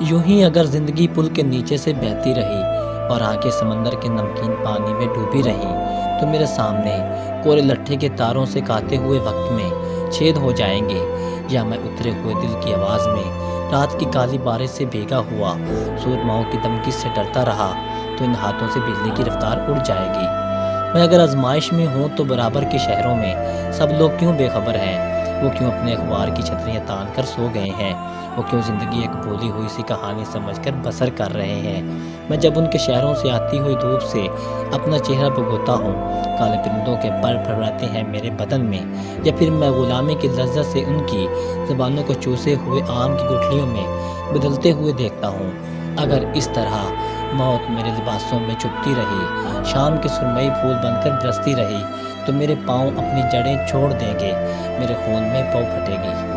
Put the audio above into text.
यूं ही अगर जिंदगी पुल के नीचे से बहती रही और आगे समंदर के नमकीन पानी में डूबी रही, तो मेरे सामने कोरे लट्ठे के तारों से काते हुए वक्त में छेद हो जाएंगे। या मैं उतरे हुए दिल की आवाज़ में रात की काली बारिश से भीगा हुआ सूरमाओं की धमकी से डरता रहा, तो इन हाथों से बिजली की रफ्तार उड़ जाएगी। मैं अगर आजमाइश में हूँ तो बराबर के शहरों में सब लोग क्यों बेखबर हैं? वो क्यों अपने अखबार की छतरियाँ तान कर सो गए हैं? वो क्यों ज़िंदगी एक भूली हुई सी कहानी समझकर बसर कर रहे हैं? मैं जब उनके शहरों से आती हुई धूप से अपना चेहरा भिगोता हूँ, काले परिंदों के पर फड़फड़ाते हैं मेरे बदन में, या फिर मैं गुलामी की लज्जत से उनकी ज़बानों को चूसे हुए आम की गुठलियों में बदलते हुए देखता हूँ। अगर इस तरह मौत मेरे लिबासों में चुभती रही, शाम के सुरमई फूल बनकर बरसती रही, तो मेरे पाँव अपनी जड़ें छोड़ देंगे, मेरे खून में पौ फटेगी।